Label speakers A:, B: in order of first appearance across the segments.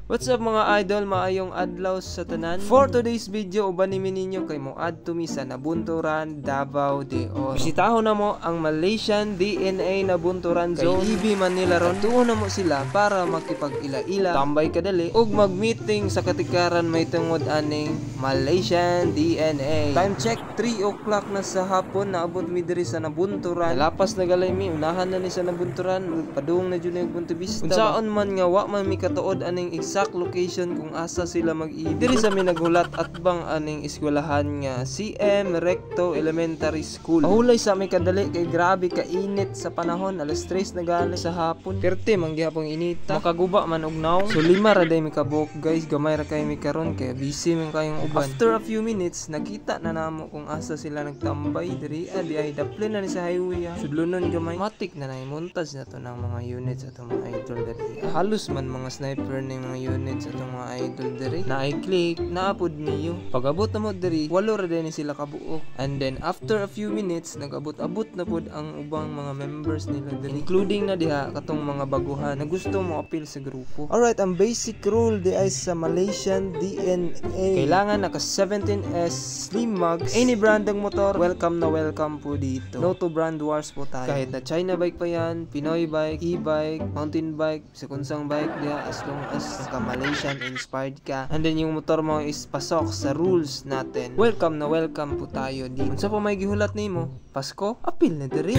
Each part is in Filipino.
A: What's up mga idol, maayong adlaw sa tanan. For today's video, ubanimin ninyo kay mo adto mi sa Nabunturan, Davao de Oro. Bisitahon na mo ang Malaysian DNA Nabunturan Zone. Kay EB Manila ron. Tuon na mo sila para makipag-ila-ila, tambay kadali, ug mag-meeting sa katikaran may tungod aning Malaysian DNA. Time check, 3 o'clock na sa hapon, naabot mi diri sa Nabunturan. Lapas na galay mi, unahan na ni sa Nabunturan, padung na jud ni Punta Vista. Unsaon man nga wa man mi katuod aning exact location kung asa sila mag-i. Diri sa mi naghulat at bang aning eskwelahan nga CM Recto Elementary School. Mahulay sa mi kadali kay grabe ka init sa panahon, alas 3 na gali sa hapon. 30 man gyapon inita. Makaguba man og naong. So 5 ra day mi kabuk guys, gamay ra kay mi karon kay busy man kayong uban. After a few minutes nakita na namo kung asa sila nagtambay diri di ay daplin na ni sa highway. Sudlunon gamay. Matik na nay montage na to ng mga units atong mga idol diri. Halos man mga sniper ning mga units atong mga idol diri na i-click naapod niyo. Pag-abot na mo diri, 8 ra din sila kabuok. And then after a few minutes nag-abot-abot na pod ang ubang mga members nila diri, including na diha katong mga baguhan na gusto mo appeal sa grupo. Alright, ang basic rule di ay sa Malaysian DNA, kailangan naka 17S slim mugs. Any brand ng motor, welcome na welcome po dito. No to brand wars po tayo. Kahit na China bike pa yan, Pinoy bike, e-bike, mountain bike, sekunsang bike diha, as long as naka Malaysian inspired ka and then yung motor mo is pasok sa rules natin, welcome na welcome po tayo dito. Unsa pa may gihulat nimo? Pasko? Apil na diri.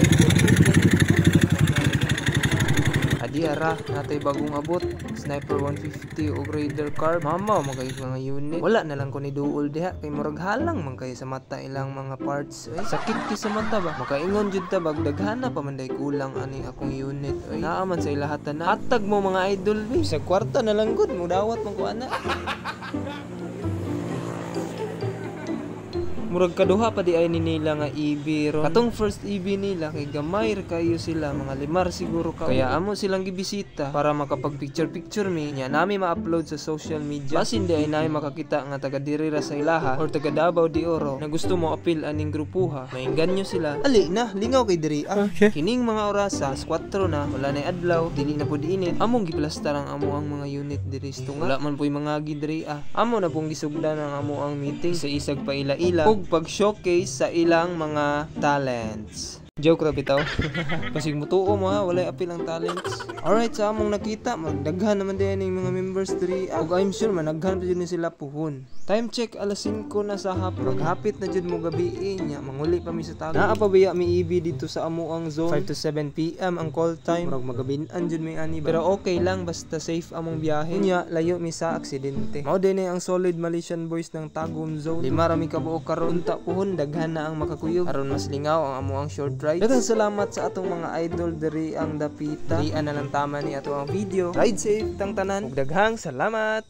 A: Adi ara natay bagong abot Sniper 150 o Raider Carb. Mama magay mga unit. Wala na lang ko ni duol diha kay murag halang man kay sa mata ilang mga parts. Ay, sakit ki sa mata ba? Makaingon jud ta bag daghana pa man day kulang ani akong unit. Ay, naa man sa ilahatan na. Hatag mo mga idol be. Sa kwarta na lang gud mo dawat man ko ana. Murag kaduha pa di ay ni nila nga EV ron. Katong first EV nila kay gamay ra kayo sila, mga 5 siguro ka. Kaya amo silang gibisita para makapag picture mi nya nami ma-upload sa social media. Basin di ay nami makakita nga taga diri ra sa ilaha or taga Davao de Oro na gusto mo appeal aning grupuha. Mainggan nyo sila. Ali na, lingaw kay diri. Okay. Kining mga orasa, 4 na, wala na adlaw, dili na pud init. Among giplastar ang amo ang mga unit diri tunga. Wala man po'y mga diri Amo na pong gisugdan ang amo ang meeting sa isag pa ila-ila pag-showcase sa ilang mga talents. Joke ra bitaw. Kasi mutuo mo ha, walay apil ang talents. Alright, sa among nakita, magdaghan naman din yung mga members diri. Ug I'm sure managhan pa jud ni sila puhon. Time check alas 5 na sa hapon. Maghapit na jud mo gabi nya, manguli pa mi sa tago. Naa pa biya mi EV dito sa amo ang zone. 5 to 7 PM ang call time. Murag magabin-an jud mi ani. Pero okay lang basta safe among biyahe. Nya layo mi sa aksidente. Mao din ang solid Malaysian boys ng Tagum zone. 5 ra mi kabuok karon. Unta puhon daghan na ang makakuyog. Aron mas lingaw ang amo ang short ride. Daghang salamat sa atong mga idol diri ang dapita. Diyan na lang tama ni ato ang video. Ride safe tang tanan. Ug daghang salamat.